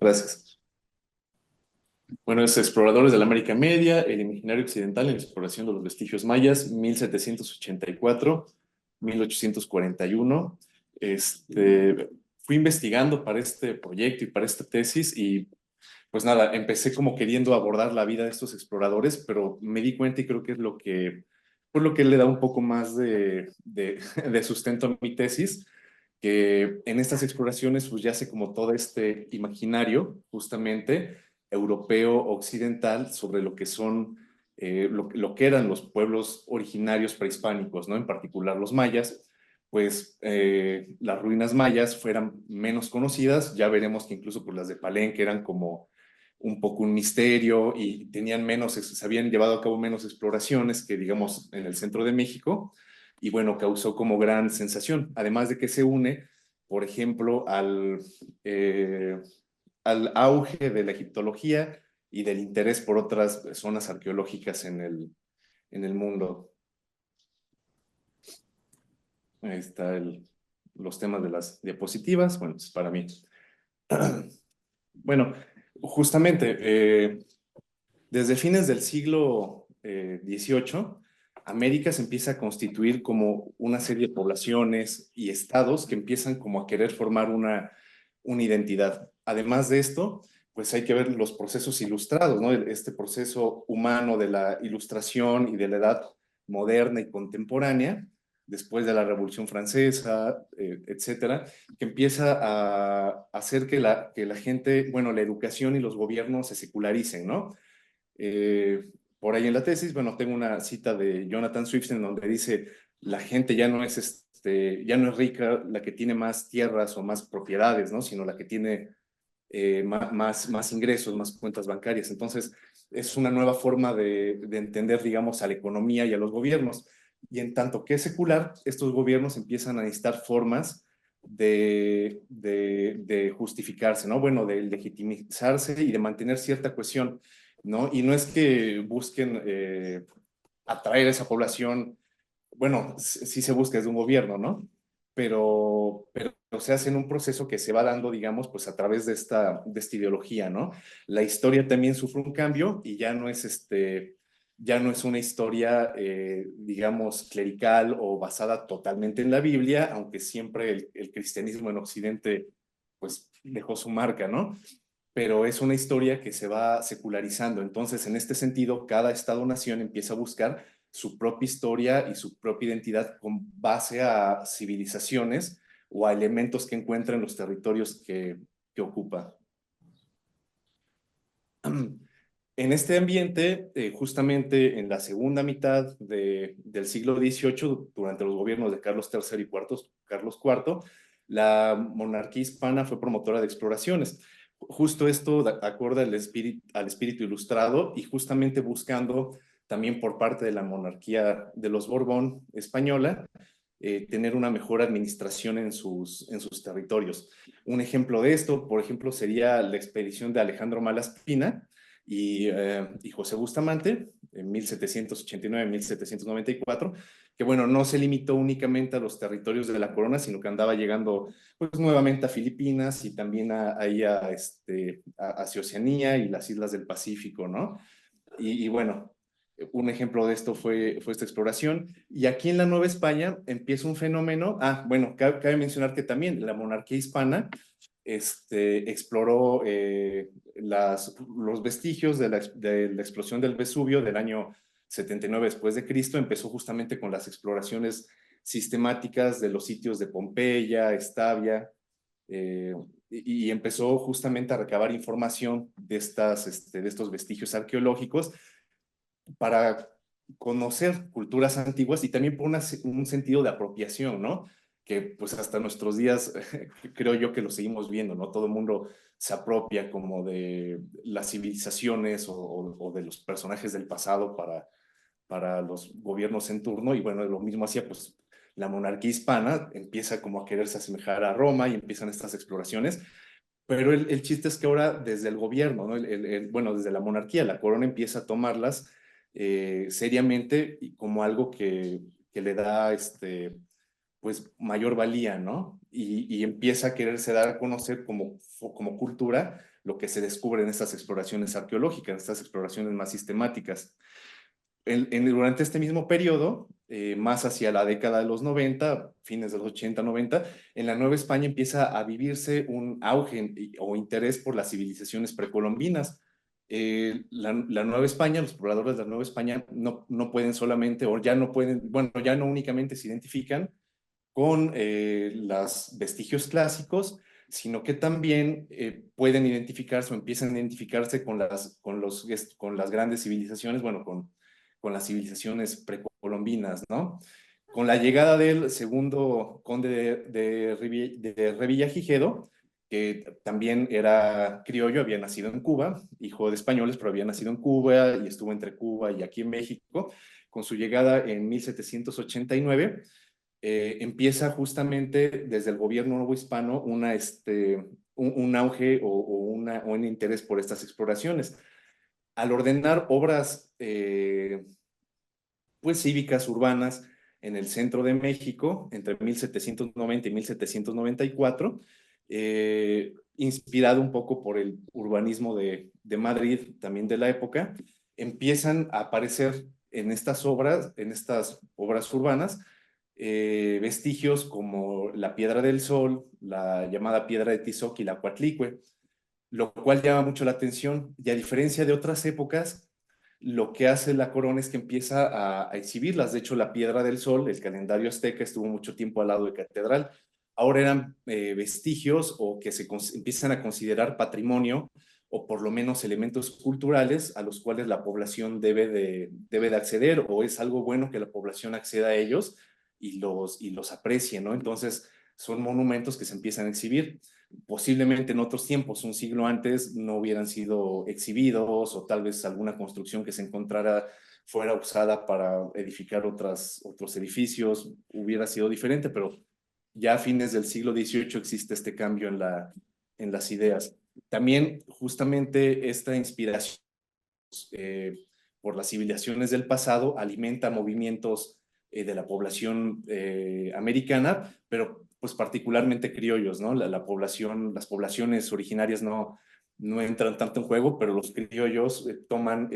Gracias. Bueno, es Exploradores de la América Media, el imaginario occidental en la exploración de los vestigios mayas, 1784-1841. Fui investigando para este proyecto y para esta tesis y pues nada, empecé como queriendo abordar la vida de estos exploradores, pero me di cuenta y creo que es pues lo que le da un poco más de sustento a mi tesis, que en estas exploraciones pues yace como todo este imaginario justamente europeo occidental sobre lo que son, lo que eran los pueblos originarios prehispánicos, ¿no? En particular los mayas, pues las ruinas mayas fueran menos conocidas, ya veremos que incluso pues las de Palenque eran como un poco un misterio y tenían menos, se habían llevado a cabo menos exploraciones que digamos en el centro de México y bueno, causó como gran sensación, además de que se une, por ejemplo, al auge de la egiptología y del interés por otras zonas arqueológicas en el mundo. Ahí está los temas de las diapositivas, bueno, pues para mí. Bueno, justamente, desde fines del siglo XVIII, América se empieza a constituir como una serie de poblaciones y estados que empiezan como a querer formar una identidad. Además de esto, pues hay que ver los procesos ilustrados, ¿no? Este proceso humano de la ilustración y de la edad moderna y contemporánea, después de la Revolución Francesa, etcétera, que empieza a hacer que la gente, bueno, la educación y los gobiernos se secularicen, ¿no? Por ahí en la tesis, bueno, tengo una cita de Jonathan Swift en donde dice, la gente ya no es rica la que tiene más tierras o más propiedades, ¿no? Sino la que tiene más ingresos, más cuentas bancarias. Entonces, es una nueva forma de entender, digamos, a la economía y a los gobiernos. Y en tanto que es secular, estos gobiernos empiezan a necesitar formas de justificarse, ¿no? Bueno, de legitimizarse y de mantener cierta cohesión, ¿no? Y no es que busquen atraer a esa población, bueno, sí se busca desde un gobierno, ¿no? Pero se hace en un proceso que se va dando, digamos, pues a través de esta ideología, ¿no? La historia también sufre un cambio y ya no es una historia, digamos, clerical o basada totalmente en la Biblia, aunque siempre el cristianismo en Occidente, pues, dejó su marca, ¿no? Pero es una historia que se va secularizando. Entonces, en este sentido, cada Estado-nación empieza a buscar su propia historia y su propia identidad con base a civilizaciones o a elementos que encuentra en los territorios que ocupa. En este ambiente, justamente en la segunda mitad del siglo XVIII, durante los gobiernos de Carlos III y Carlos IV, la monarquía hispana fue promotora de exploraciones. Justo esto acorda al espíritu ilustrado y justamente buscando también por parte de la monarquía de los Borbón española, tener una mejor administración en sus territorios. Un ejemplo de esto, por ejemplo, sería la expedición de Alejandro Malaspina, y José Bustamante en 1789-1794, que bueno, no se limitó únicamente a los territorios de la corona, sino que andaba llegando pues nuevamente a Filipinas y también hacia Oceanía y las islas del Pacífico, ¿no? Y bueno, un ejemplo de esto fue esta exploración. Y aquí en la Nueva España empieza un fenómeno. Bueno, cabe mencionar que también la monarquía hispana exploró los vestigios de la explosión del Vesubio del año 79 después de Cristo. Empezó justamente con las exploraciones sistemáticas de los sitios de Pompeya, Estavia, y empezó justamente a recabar información de estos vestigios arqueológicos para conocer culturas antiguas y también por un sentido de apropiación, ¿no? Que pues hasta nuestros días creo yo que lo seguimos viendo, ¿no? Todo el mundo se apropia como de las civilizaciones o de los personajes del pasado para los gobiernos en turno y bueno, lo mismo hacía pues la monarquía hispana, empieza como a quererse asemejar a Roma y empiezan estas exploraciones, pero el chiste es que ahora desde el gobierno, ¿no? Bueno, desde la monarquía, la corona empieza a tomarlas seriamente y como algo que le da pues mayor valía, ¿no? Y empieza a quererse dar a conocer como cultura lo que se descubre en estas exploraciones arqueológicas, en estas exploraciones más sistemáticas. Durante este mismo periodo, más hacia la década de los 90, fines de los 80, 90, en la Nueva España empieza a vivirse un auge o interés por las civilizaciones precolombinas. La Nueva España, los pobladores de la Nueva España no pueden solamente, o ya no pueden, bueno, ya no únicamente se identifican con los vestigios clásicos, sino que también pueden identificarse o empiezan a identificarse con las grandes civilizaciones, bueno, con las civilizaciones precolombinas, ¿no? Con la llegada del segundo conde de Revillagigedo, que también era criollo, había nacido en Cuba, hijo de españoles, pero había nacido en Cuba y estuvo entre Cuba y aquí en México. Con su llegada en 1789, empieza justamente desde el gobierno nuevo hispano un auge o un interés por estas exploraciones. Al ordenar obras pues cívicas urbanas en el centro de México entre 1790 y 1794, inspirado un poco por el urbanismo de Madrid, también de la época, empiezan a aparecer en estas obras urbanas, vestigios como la Piedra del Sol, la llamada Piedra de Tizoc y la Coatlicue, lo cual llama mucho la atención. Y a diferencia de otras épocas, lo que hace la corona es que empieza a exhibirlas. De hecho, la Piedra del Sol, el calendario azteca, estuvo mucho tiempo al lado de catedral. Ahora eran vestigios o que empiezan a considerar patrimonio o por lo menos elementos culturales a los cuales la población debe de acceder, o es algo bueno que la población acceda a ellos y los aprecie, ¿no? Entonces, son monumentos que se empiezan a exhibir. Posiblemente en otros tiempos, un siglo antes, no hubieran sido exhibidos, o tal vez alguna construcción que se encontrara fuera usada para edificar otros edificios, hubiera sido diferente, pero ya a fines del siglo XVIII existe este cambio en las ideas. También justamente esta inspiración por las civilizaciones del pasado alimenta movimientos de la población americana, pero pues particularmente criollos, ¿no? Las poblaciones originarias no entran tanto en juego, pero los criollos toman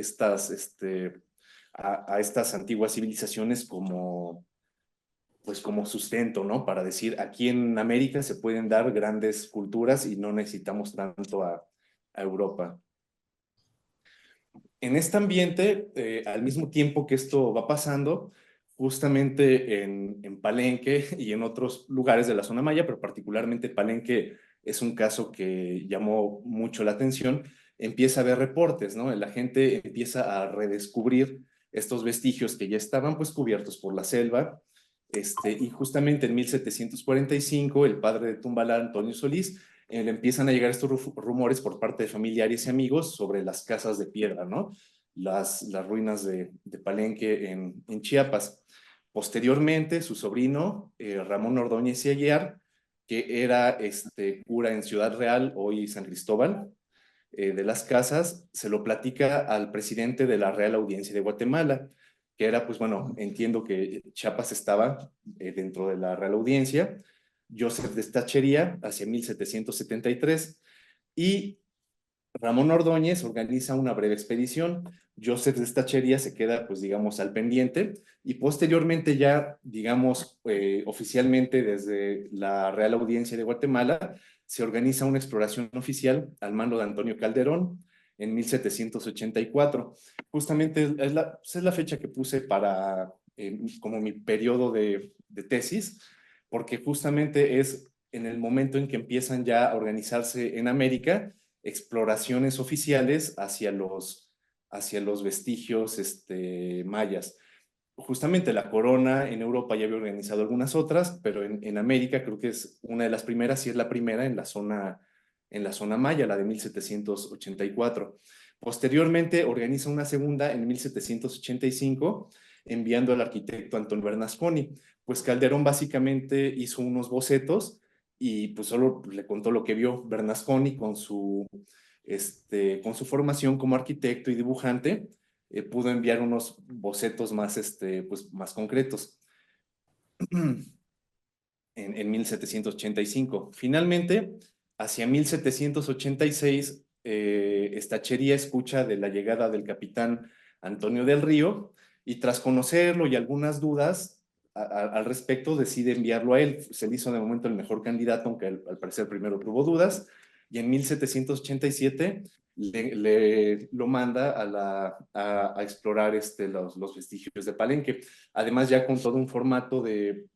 a estas antiguas civilizaciones pues como sustento, ¿no? Para decir, aquí en América se pueden dar grandes culturas y no necesitamos tanto a Europa. En este ambiente, al mismo tiempo que esto va pasando, justamente en Palenque y en otros lugares de la zona maya, pero particularmente Palenque es un caso que llamó mucho la atención, empieza a haber reportes, ¿no? La gente empieza a redescubrir estos vestigios que ya estaban pues cubiertos por la selva, y justamente en 1745 el padre de Tumbalá, Antonio Solís, le empiezan a llegar estos rumores por parte de familiares y amigos sobre las casas de piedra, ¿no? Las ruinas de Palenque en Chiapas. Posteriormente, su sobrino, Ramón Ordóñez y Aguiar, que era cura en Ciudad Real, hoy San Cristóbal, de las Casas, se lo platica al presidente de la Real Audiencia de Guatemala, que era, pues bueno, entiendo que Chiapas estaba dentro de la Real Audiencia, Joseph de Stachería, hacia 1773, y Ramón Ordóñez organiza una breve expedición. Joseph de Stachería se queda, pues digamos, al pendiente, y posteriormente ya, digamos, oficialmente desde la Real Audiencia de Guatemala, se organiza una exploración oficial al mando de Antonio Calderón en 1784. Justamente es la fecha que puse para, como mi periodo de tesis, porque justamente es en el momento en que empiezan ya a organizarse en América exploraciones oficiales hacia los vestigios mayas. Justamente la corona en Europa ya había organizado algunas otras, pero en América creo que es una de las primeras, y es la primera en la zona maya, la de 1784. Posteriormente organiza una segunda en 1785, enviando al arquitecto Antonio Bernasconi. Pues Calderón básicamente hizo unos bocetos y pues solo le contó lo que vio. Bernasconi con su formación como arquitecto y dibujante, pudo enviar unos bocetos más, pues, más concretos en 1785. Finalmente, hacia 1786, Estachería escucha de la llegada del capitán Antonio del Río y tras conocerlo y algunas dudas al respecto decide enviarlo a él. Se le hizo de momento el mejor candidato, aunque al parecer primero tuvo dudas, y en 1787 lo manda a explorar los vestigios de Palenque. Además, ya con todo un formato de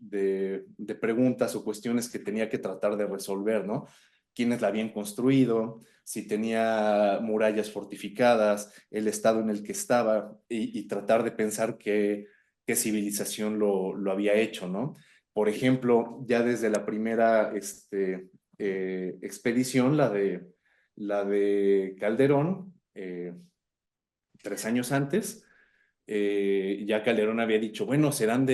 preguntas o cuestiones que tenía que tratar de resolver, ¿no? ¿Quiénes la habían construido? Si tenía murallas fortificadas, el estado en el que estaba y tratar de pensar qué civilización lo había hecho, ¿no? Por ejemplo, ya desde la primera expedición, la de Calderón, 3 años antes, ya Calderón había dicho, bueno, serán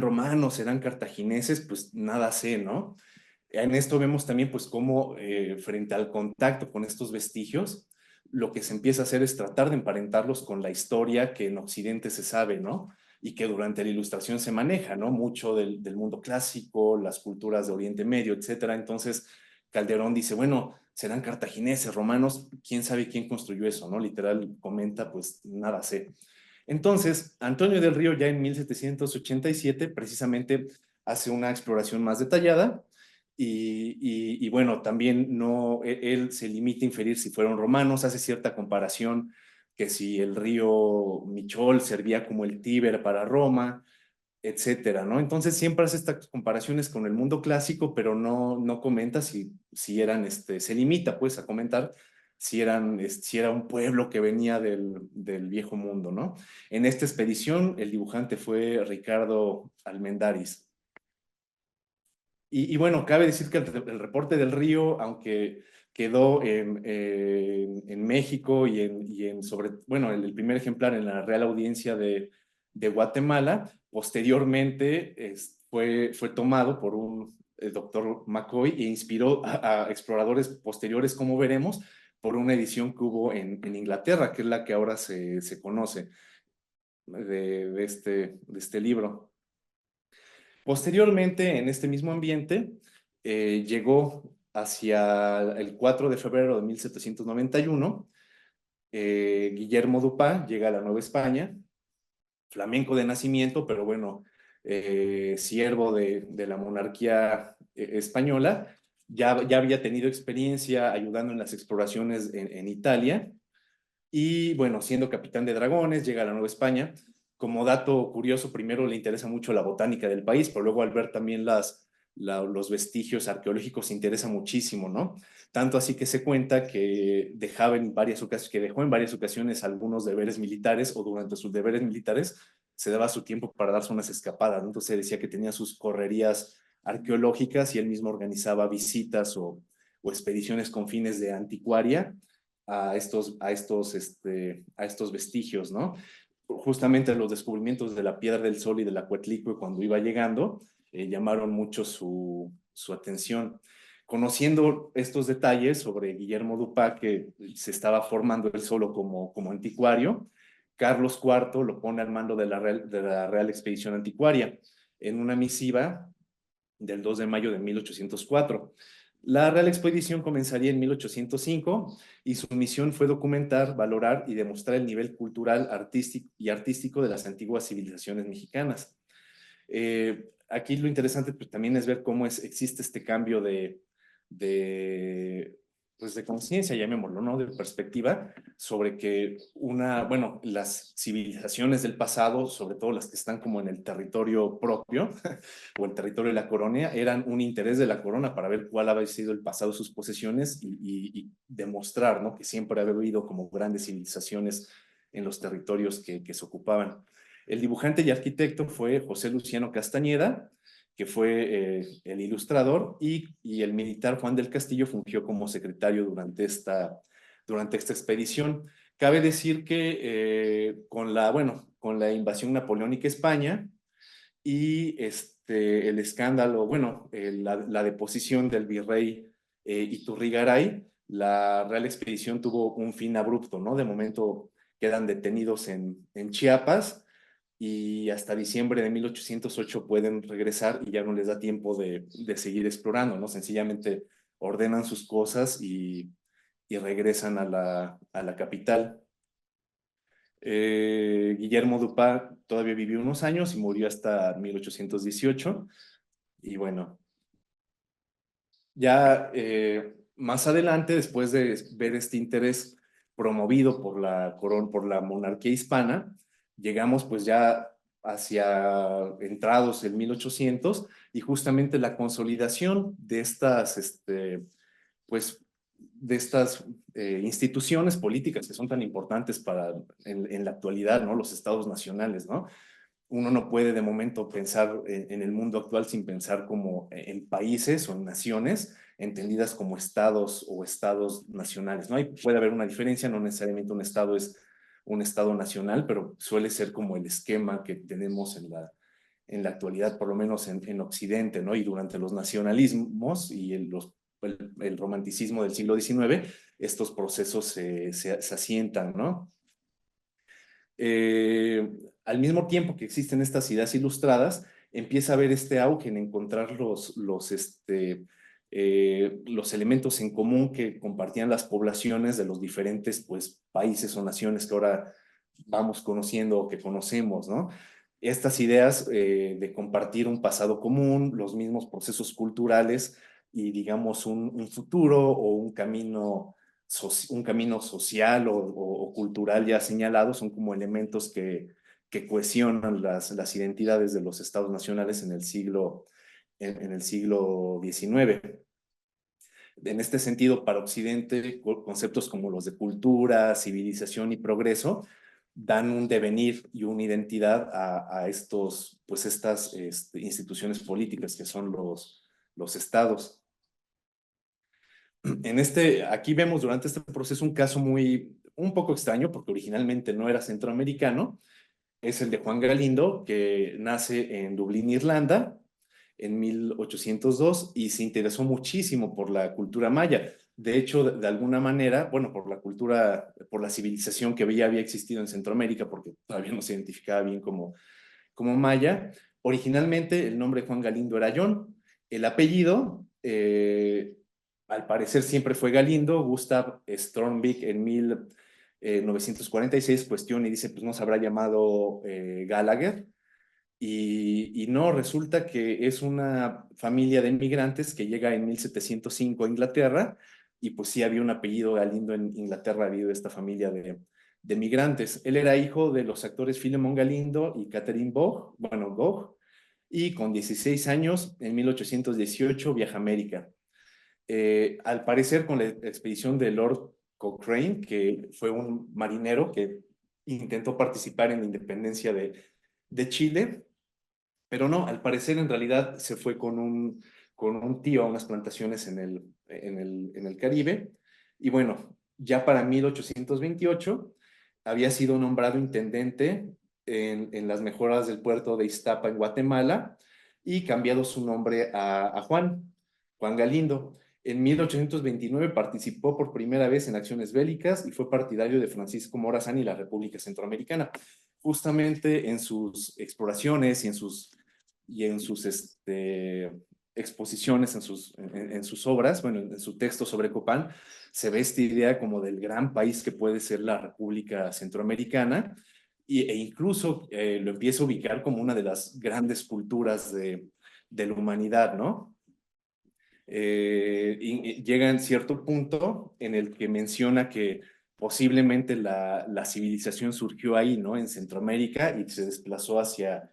romanos, serán cartagineses, pues nada sé, ¿no? En esto vemos también pues cómo frente al contacto con estos vestigios, lo que se empieza a hacer es tratar de emparentarlos con la historia que en Occidente se sabe, ¿no? Y que durante la Ilustración se maneja, ¿no? Mucho del mundo clásico, las culturas de Oriente Medio, etcétera. Entonces, Calderón dice, bueno, serán cartagineses, romanos, quién sabe quién construyó eso, ¿no? Literal comenta, pues nada sé. Entonces, Antonio del Río ya en 1787 precisamente hace una exploración más detallada y bueno, también no, él se limita a inferir si fueron romanos, hace cierta comparación que si el río Michol servía como el Tíber para Roma, etcétera, ¿no? Entonces siempre hace estas comparaciones con el mundo clásico, pero no comenta si eran, se limita pues a comentar si era un pueblo que venía del viejo mundo, ¿no? En esta expedición el dibujante fue Ricardo Almendaris. Y bueno, cabe decir que el reporte del río, aunque quedó en México bueno, el primer ejemplar en la Real Audiencia de Guatemala, posteriormente fue tomado por un el doctor McCoy e inspiró a exploradores posteriores, como veremos, por una edición que hubo en Inglaterra, que es la que ahora se conoce de este libro. Posteriormente, en este mismo ambiente, llegó hacia el 4 de febrero de 1791, Guillermo Dupá llega a la Nueva España, flamenco de nacimiento, pero bueno, siervo de la monarquía española, ya había tenido experiencia ayudando en las exploraciones en Italia, y bueno, siendo capitán de dragones, llega a la Nueva España. Como dato curioso, primero le interesa mucho la botánica del país, pero luego al ver también los vestigios arqueológicos se interesa muchísimo, ¿no? Tanto así que se cuenta que dejó en varias ocasiones algunos deberes militares o durante sus deberes militares se daba su tiempo para darse unas escapadas, ¿no? Entonces decía que tenía sus correrías arqueológicas y él mismo organizaba visitas o expediciones con fines de anticuaria a estos vestigios, ¿no? Justamente los descubrimientos de la Piedra del Sol y de la Coatlicue cuando iba llegando llamaron mucho su atención. Conociendo estos detalles sobre Guillermo Dupá, que se estaba formando él solo como anticuario, Carlos IV lo pone al mando de la Real Expedición Anticuaria en una misiva del 2 de mayo de 1804. La Real Expedición comenzaría en 1805 y su misión fue documentar, valorar y demostrar el nivel cultural artístico de las antiguas civilizaciones mexicanas. Aquí lo interesante pues, también es ver cómo existe este cambio de, pues, de conciencia, llamémoslo, ¿no? De perspectiva sobre que bueno, las civilizaciones del pasado, sobre todo las que están como en el territorio propio o el territorio de la corona, eran un interés de la corona para ver cuál había sido el pasado de sus posesiones y demostrar, ¿no? Que siempre había habido como grandes civilizaciones en los territorios que se ocupaban. El dibujante y arquitecto fue José Luciano Castañeda, que fue el ilustrador, y el militar Juan del Castillo fungió como secretario durante esta expedición. Cabe decir que con la invasión napoleónica a España y el escándalo, bueno, la deposición del virrey Iturrigaray, la Real Expedición tuvo un fin abrupto, ¿no? De momento quedan detenidos en Chiapas y hasta diciembre de 1808 pueden regresar y ya no les da tiempo de seguir explorando, ¿no? Sencillamente ordenan sus cosas y regresan a la capital. Guillermo Dupin todavía vivió unos años y murió hasta 1818. Y bueno, ya más adelante, después de ver este interés promovido por la monarquía hispana, llegamos pues ya hacia entrados en 1800 y justamente la consolidación de estas, pues, de estas instituciones políticas que son tan importantes en la actualidad, ¿no? Los estados nacionales, ¿no? Uno no puede de momento pensar en el mundo actual sin pensar como en países o en naciones entendidas como estados o estados nacionales, ¿no? Ahí puede haber una diferencia, no necesariamente un estado es un estado nacional, pero suele ser como el esquema que tenemos en la actualidad, por lo menos en Occidente, ¿no? Y durante los nacionalismos y el romanticismo del siglo XIX, estos procesos se asientan, ¿no? Eh, Al mismo tiempo que existen estas ideas ilustradas, empieza a haber este auge en encontrar los elementos en común que compartían las poblaciones de los diferentes pues, países o naciones que ahora vamos conociendo o que conocemos, ¿no? Estas ideas de compartir un pasado común, los mismos procesos culturales y digamos un futuro o un camino social o cultural ya señalado son como elementos que cohesionan las identidades de los estados nacionales en el siglo XIX. En este sentido, para Occidente, conceptos como los de cultura, civilización y progreso dan un devenir y una identidad pues estas instituciones políticas que son los estados. Aquí vemos durante este proceso un caso un poco extraño, porque originalmente no era centroamericano, es el de Juan Galindo, que nace en Dublín, Irlanda, en 1802 y se interesó muchísimo por la cultura maya. De hecho, de alguna manera, bueno, por la cultura, por la civilización que ya había existido en Centroamérica, porque todavía no se identificaba bien como maya. Originalmente el nombre de Juan Galindo era John. El apellido, al parecer siempre fue Galindo. Gustav Stormvik en 1946 cuestiona y dice, pues no se habrá llamado Gallagher. Y no, resulta que es una familia de inmigrantes que llega en 1705 a Inglaterra y pues sí había un apellido Galindo en Inglaterra debido a esta familia de migrantes. Él era hijo de los actores Philemon Galindo y Catherine Bogg, bueno, Gogh, y con 16 años, en 1818, viaja a América. Al parecer con la expedición de Lord Cochrane, que fue un marinero que intentó participar en la independencia de Chile, pero no, al parecer en realidad se fue con un tío a unas plantaciones en el Caribe. Y bueno, ya para 1828 había sido nombrado intendente en las mejoras del puerto de Iztapa en Guatemala y cambiado su nombre a Juan Galindo. En 1829 participó por primera vez en acciones bélicas y fue partidario de Francisco Morazán y la República Centroamericana. Justamente en sus exploraciones y en sus exposiciones, en sus obras, bueno, en su texto sobre Copán, se ve esta idea como del gran país que puede ser la República Centroamericana e incluso lo empieza a ubicar como una de las grandes culturas de la humanidad, ¿no? Y llega en cierto punto en el que menciona que posiblemente la civilización surgió ahí, ¿no? En Centroamérica y se desplazó hacia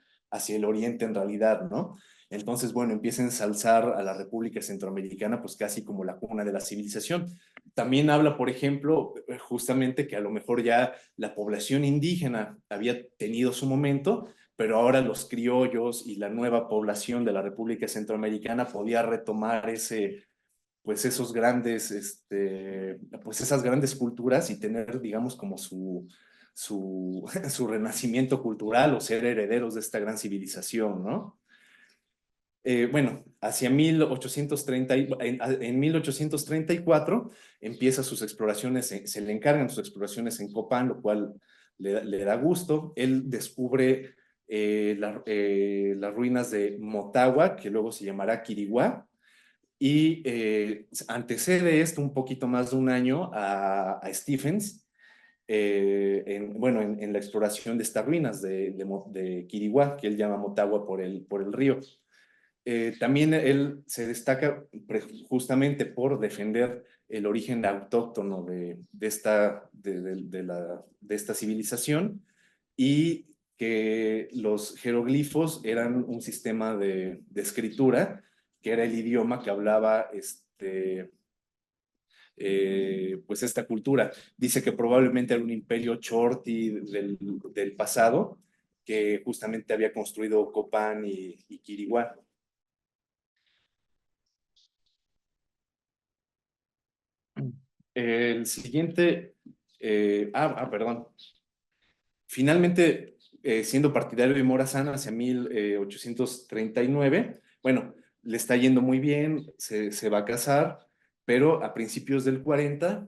el oriente en realidad, ¿no? Entonces, bueno, empieza a ensalzar a la República Centroamericana pues casi como la cuna de la civilización. También habla, por ejemplo, justamente que a lo mejor ya la población indígena había tenido su momento, pero ahora los criollos y la nueva población de la República Centroamericana podía retomar pues esos pues esas grandes culturas y tener, digamos, como su renacimiento cultural o ser herederos de esta gran civilización, ¿no? Bueno, hacia 1830, en 1834 empieza sus exploraciones, se le encargan sus exploraciones en Copán, lo cual le da gusto. Él descubre las ruinas de Motagua, que luego se llamará Quiriguá, y antecede esto un poquito más de un año a Stephens, bueno, en la exploración de estas ruinas de Quiriguá, que él llama Motagua por el río. También él se destaca justamente por defender el origen autóctono de esta civilización, y que los jeroglifos eran un sistema de escritura, que era el idioma que hablaba pues esta cultura. Dice que probablemente era un imperio chorti del pasado, que justamente había construido Copán y Quiriguá. El siguiente, perdón. Finalmente, siendo partidario de Morazán hacia 1839, bueno, le está yendo muy bien, se va a casar, pero a principios del 40,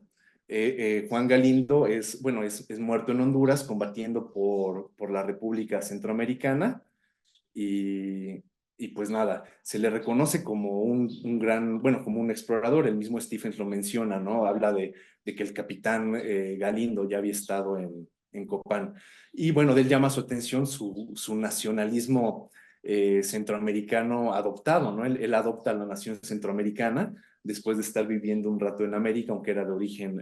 Juan Galindo bueno, es muerto en Honduras combatiendo por la República Centroamericana, y, y pues nada, se le reconoce como un gran, bueno, como un explorador. El mismo Stephens lo menciona, ¿no? Habla de que el capitán Galindo ya había estado en Copán. Y bueno, de él llama su atención su nacionalismo centroamericano adoptado, ¿no? Él adopta la nación centroamericana después de estar viviendo un rato en América, aunque era de origen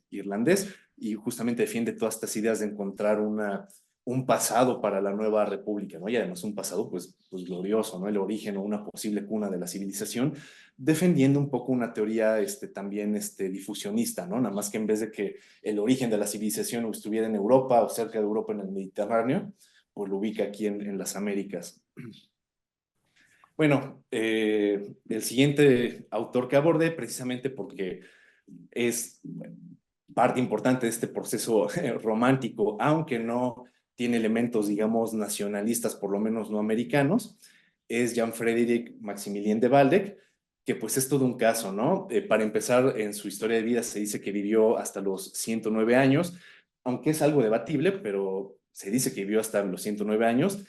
irlandés, y justamente defiende todas estas ideas de encontrar un pasado para la nueva república, ¿no? Y además un pasado pues glorioso, ¿no? El origen o una posible cuna de la civilización, defendiendo un poco una teoría también difusionista, ¿no? Nada más que en vez de que el origen de la civilización estuviera en Europa o cerca de Europa en el Mediterráneo, pues lo ubica aquí en las Américas. Bueno, el siguiente autor que abordé, precisamente porque es parte importante de este proceso romántico, aunque no tiene elementos, digamos, nacionalistas, por lo menos no americanos, es Jean-Frédéric Maximilien de Waldeck, que pues es todo un caso, ¿no? Para empezar, en su historia de vida se dice que vivió hasta los 109 años, aunque es algo debatible, pero se dice que vivió hasta los 109 años.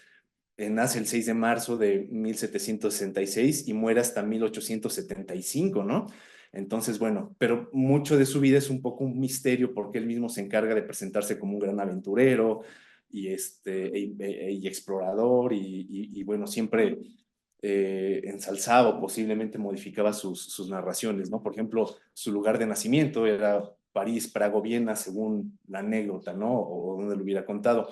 Nace el 6 de marzo de 1766 y muere hasta 1875, ¿no? Entonces, bueno, pero mucho de su vida es un poco un misterio, porque él mismo se encarga de presentarse como un gran aventurero y explorador, y bueno, siempre ensalzaba o posiblemente modificaba sus narraciones, ¿no? Por ejemplo, su lugar de nacimiento era París, Praga o Viena, según la anécdota, ¿no? O donde lo hubiera contado.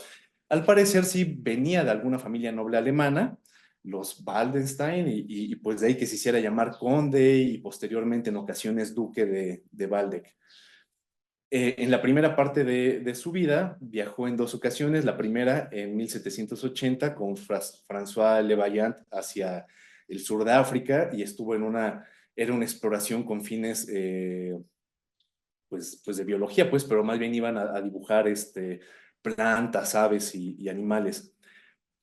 Al parecer sí venía de alguna familia noble alemana, los Waldenstein, y pues de ahí que se hiciera llamar conde y posteriormente en ocasiones duque de Waldeck. En la primera parte de su vida viajó en dos ocasiones, la primera en 1780 con François Le Vaillant hacia el sur de África, y estuvo era una exploración con fines pues de biología, pues, pero más bien iban a dibujar plantas, aves y animales.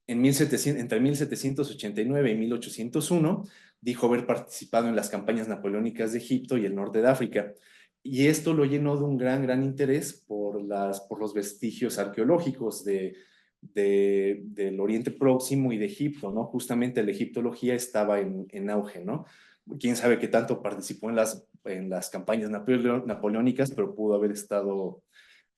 Entre 1789 y 1801, dijo haber participado en las campañas napoleónicas de Egipto y el norte de África. Y esto lo llenó de un gran interés por los vestigios arqueológicos del Oriente Próximo y de Egipto, ¿no? Justamente la egiptología estaba en auge, ¿no? Quién sabe qué tanto participó en las campañas napoleónicas, pero pudo haber estado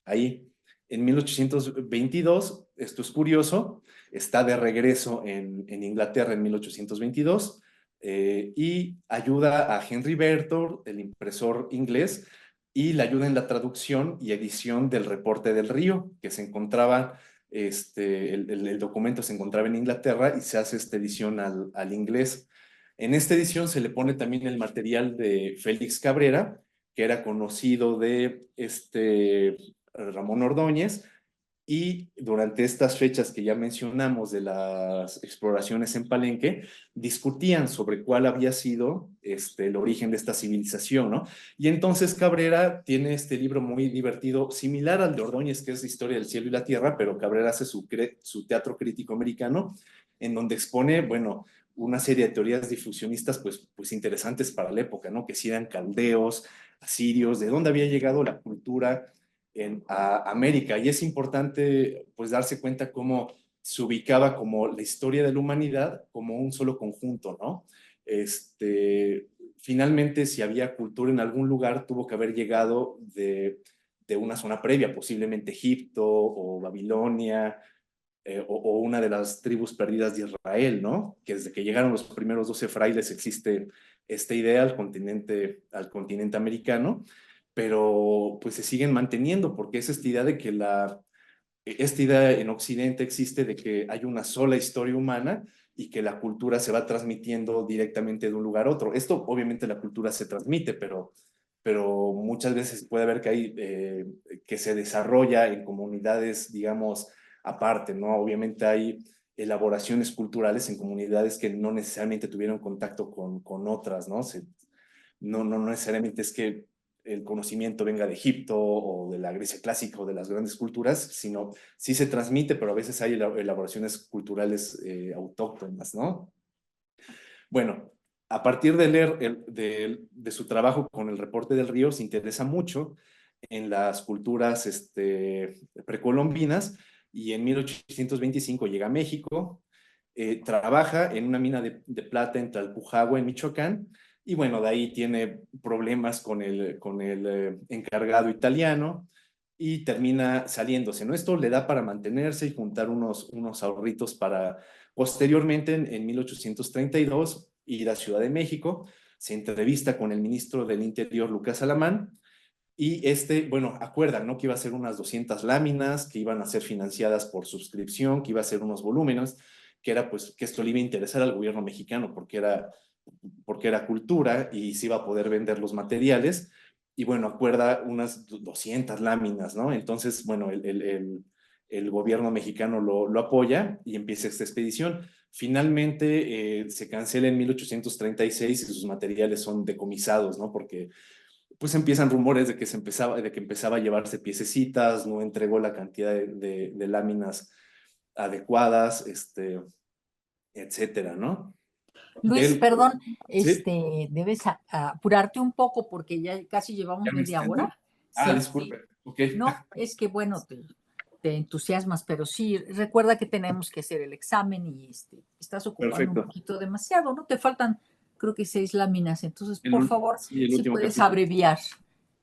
ahí. En 1822, esto es curioso, está de regreso en Inglaterra en 1822, y ayuda a Henry Berthold, el impresor inglés, y le ayuda en la traducción y edición del reporte del río, que se encontraba, el documento se encontraba en Inglaterra y se hace esta edición al inglés. En esta edición se le pone también el material de Félix Cabrera, que era conocido de Ramón Ordóñez, y durante estas fechas que ya mencionamos de las exploraciones en Palenque, discutían sobre cuál había sido el origen de esta civilización, ¿no? Y entonces Cabrera tiene este libro muy divertido, similar al de Ordóñez, que es Historia del cielo y la tierra, pero Cabrera hace su teatro crítico americano, en donde expone, bueno, una serie de teorías difusionistas pues interesantes para la época, ¿no? Que si eran caldeos, asirios, de dónde había llegado la cultura a América. Y es importante pues darse cuenta cómo se ubicaba como la historia de la humanidad como un solo conjunto, ¿no? Este, finalmente, si había cultura en algún lugar, tuvo que haber llegado de una zona previa, posiblemente Egipto o Babilonia, o una de las tribus perdidas de Israel, ¿no? Que desde que llegaron los primeros 12 frailes existe esta idea al continente americano, pero pues se siguen manteniendo porque es esta idea de que esta idea en Occidente existe de que hay una sola historia humana y que la cultura se va transmitiendo directamente de un lugar a otro. Esto, obviamente, la cultura se transmite, pero muchas veces puede haber que hay, que se desarrolla en comunidades, digamos, aparte, ¿no? Obviamente hay elaboraciones culturales en comunidades que no necesariamente tuvieron contacto con otras, ¿no? No necesariamente es que el conocimiento venga de Egipto o de la Grecia clásica o de las grandes culturas, sino sí se transmite, pero a veces hay elaboraciones culturales autóctonas, ¿no? Bueno, a partir de leer de su trabajo con el reporte del río, se interesa mucho en las culturas precolombinas y en 1825 llega a México, trabaja en una mina de plata en Tlalpujahua, en Michoacán, y bueno, de ahí tiene problemas con el encargado italiano y termina saliéndose, ¿no? Esto le da para mantenerse y juntar unos ahorritos para posteriormente, en 1832, ir a Ciudad de México, se entrevista con el ministro del Interior, Lucas Alamán, y bueno, acuerdan, ¿no? Que iba a ser unas 200 láminas, que iban a ser financiadas por suscripción, que iba a ser unos volúmenes, que era pues que esto le iba a interesar al gobierno mexicano porque era cultura y se iba a poder vender los materiales. Y bueno, acuerda unas 200 láminas, ¿no? Entonces, bueno, el gobierno mexicano lo apoya y empieza esta expedición. Finalmente se cancela en 1836 y sus materiales son decomisados, ¿no? Porque pues empiezan rumores de que empezaba a llevarse piececitas, no entregó la cantidad de láminas adecuadas, etcétera, ¿no? Luis, Él, perdón, sí, debes apurarte un poco porque ya casi llevamos ya me media extendí. hora. Ah, Sí, disculpe, ok, no, es que bueno, te entusiasmas, pero sí, recuerda que tenemos que hacer el examen y estás ocupando un perfecto. poquito demasiado, ¿no? Te faltan, creo que 6 láminas, entonces, por favor, Sí, el si último puedes capítulo. abreviar.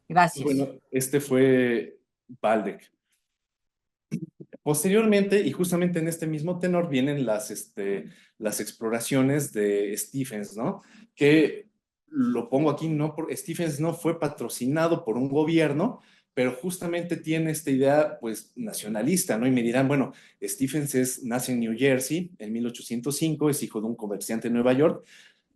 Gracias. Bueno, este fue Baldec. Posteriormente, y justamente en este mismo tenor, vienen las exploraciones de Stephens, ¿no? Que lo pongo aquí, Stephens no fue patrocinado por un gobierno, pero justamente tiene esta idea, pues, nacionalista, ¿no? Y me dirán, bueno, Stephens nace en New Jersey en 1805, es hijo de un comerciante en Nueva York,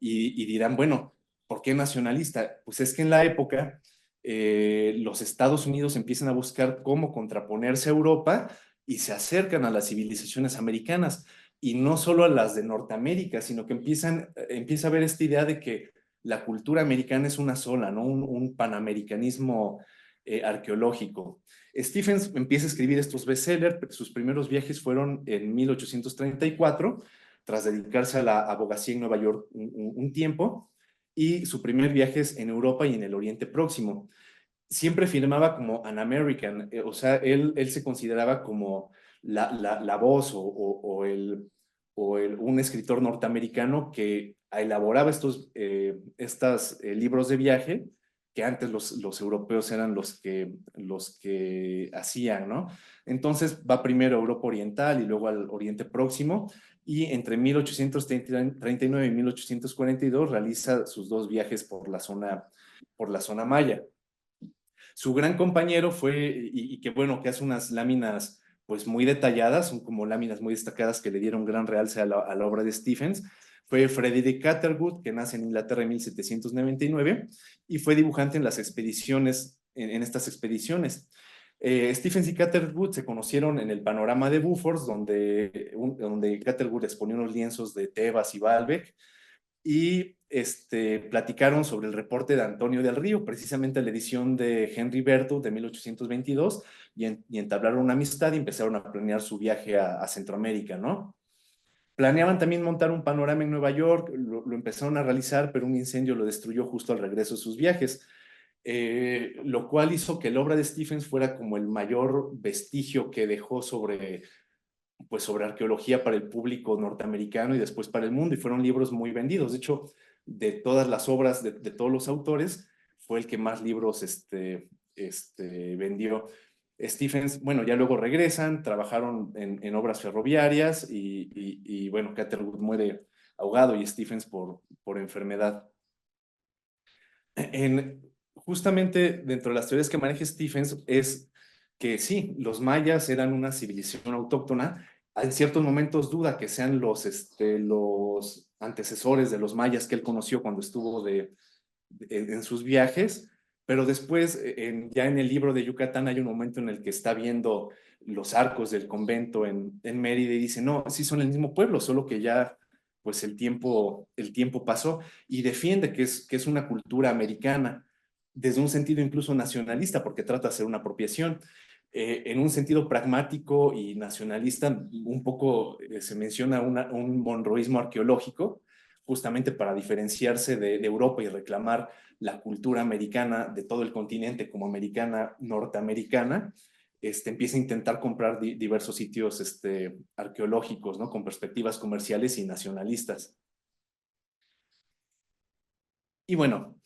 y dirán, bueno, ¿por qué nacionalista? Pues es que en la época los Estados Unidos empiezan a buscar cómo contraponerse a Europa y se acercan a las civilizaciones americanas y no solo a las de Norteamérica, sino que empieza a haber esta idea de que la cultura americana es una sola, ¿no? Un panamericanismo arqueológico. Stephens empieza a escribir estos bestsellers, sus primeros viajes fueron en 1834, tras dedicarse a la abogacía en Nueva York un tiempo, y su primer viaje es en Europa y en el Oriente Próximo. Siempre filmaba como an American, o sea, él se consideraba como la voz un escritor norteamericano que elaboraba estos libros de viaje que antes los europeos eran los que hacían, ¿no? Entonces va primero a Europa Oriental y luego al Oriente Próximo y entre 1839 y 1842 realiza sus dos viajes por la zona maya. Su gran compañero fue, que bueno, que hace unas láminas pues muy detalladas, son como láminas muy destacadas que le dieron gran realce a la obra de Stephens, fue Frederick Catherwood, que nace en Inglaterra en 1799 y fue dibujante en las expediciones, en estas expediciones. Stephens y Catherwood se conocieron en el panorama de Bufors, donde Catherwood exponía unos lienzos de Tebas y Baalbek, y platicaron sobre el reporte de Antonio del Río, precisamente la edición de Henry Berthoud de 1822, y entablaron una amistad y empezaron a planear su viaje a Centroamérica, ¿no? Planeaban también montar un panorama en Nueva York, lo empezaron a realizar, pero un incendio lo destruyó justo al regreso de sus viajes, lo cual hizo que la obra de Stephens fuera como el mayor vestigio que dejó sobre arqueología para el público norteamericano y después para el mundo, y fueron libros muy vendidos. De hecho, de todas las obras de todos los autores, fue el que más libros vendió. Stephens, bueno, ya luego regresan, trabajaron en obras ferroviarias y bueno, Catherwood muere ahogado y Stephens por enfermedad. Justamente dentro de las teorías que maneja Stephens es que sí, los mayas eran una civilización autóctona. En ciertos momentos duda que sean los antecesores de los mayas que él conoció cuando estuvo en sus viajes, pero después, ya en el libro de Yucatán, hay un momento en el que está viendo los arcos del convento en Mérida y dice, no, sí son el mismo pueblo, solo que ya pues el tiempo pasó, y defiende que es una cultura americana, desde un sentido incluso nacionalista, porque trata de hacer una apropiación. En un sentido pragmático y nacionalista, un poco se menciona un monroísmo arqueológico, justamente para diferenciarse de Europa y reclamar la cultura americana de todo el continente como americana norteamericana. Empieza a intentar comprar diversos sitios arqueológicos, ¿no? Con perspectivas comerciales y nacionalistas. Y bueno,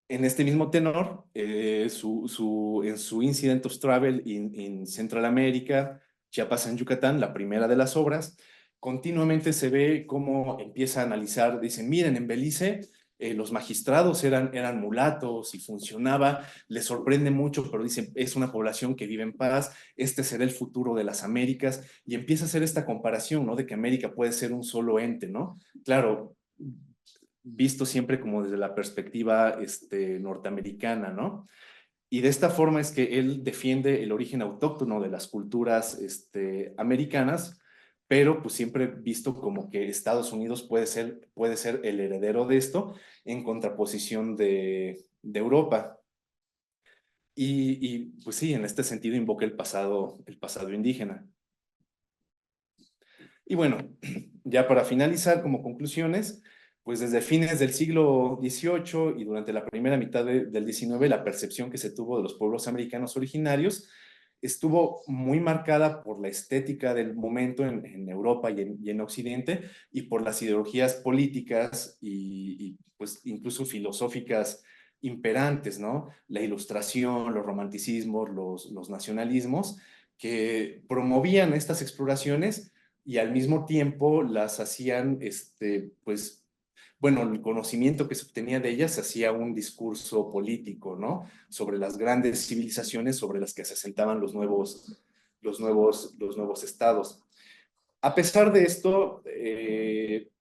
en este mismo tenor, en su Incident of Travel in Central America, Chiapas en Yucatán, la primera de las obras, continuamente se ve cómo empieza a analizar, dicen, miren, en Belice los magistrados eran mulatos y funcionaba, les sorprende mucho, pero dicen, es una población que vive en paz, este será el futuro de las Américas, y empieza a hacer esta comparación, ¿no? De que América puede ser un solo ente, ¿no? Claro, visto siempre como desde la perspectiva norteamericana, ¿no? Y de esta forma es que él defiende el origen autóctono de las culturas americanas, pero pues siempre visto como que Estados Unidos puede ser el heredero de esto en contraposición de Europa. Pues sí, en este sentido invoca el pasado indígena. Y bueno, ya para finalizar, como conclusiones, pues desde fines del siglo XVIII y durante la primera mitad del XIX, la percepción que se tuvo de los pueblos americanos originarios estuvo muy marcada por la estética del momento en Europa y en Occidente, y por las ideologías políticas pues incluso filosóficas imperantes, ¿no? La ilustración, los romanticismos, los nacionalismos, que promovían estas exploraciones y al mismo tiempo las hacían, pues, bueno, el conocimiento que se obtenía de ellas hacía un discurso político, ¿no? Sobre las grandes civilizaciones sobre las que se asentaban los nuevos estados. A pesar de esto,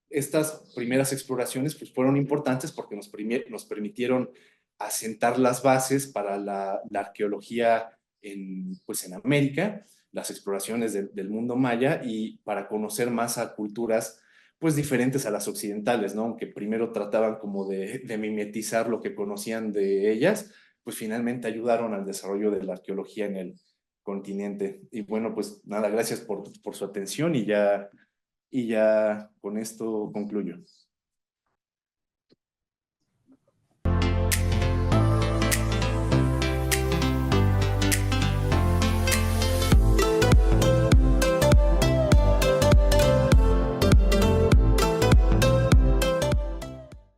estas primeras exploraciones pues, fueron importantes porque nos permitieron asentar las bases para la arqueología pues, en América, las exploraciones del mundo maya, y para conocer más a culturas pues diferentes a las occidentales, ¿no? Aunque primero trataban como de mimetizar lo que conocían de ellas, pues finalmente ayudaron al desarrollo de la arqueología en el continente. Y bueno, pues nada, gracias por su atención, y ya con esto concluyo.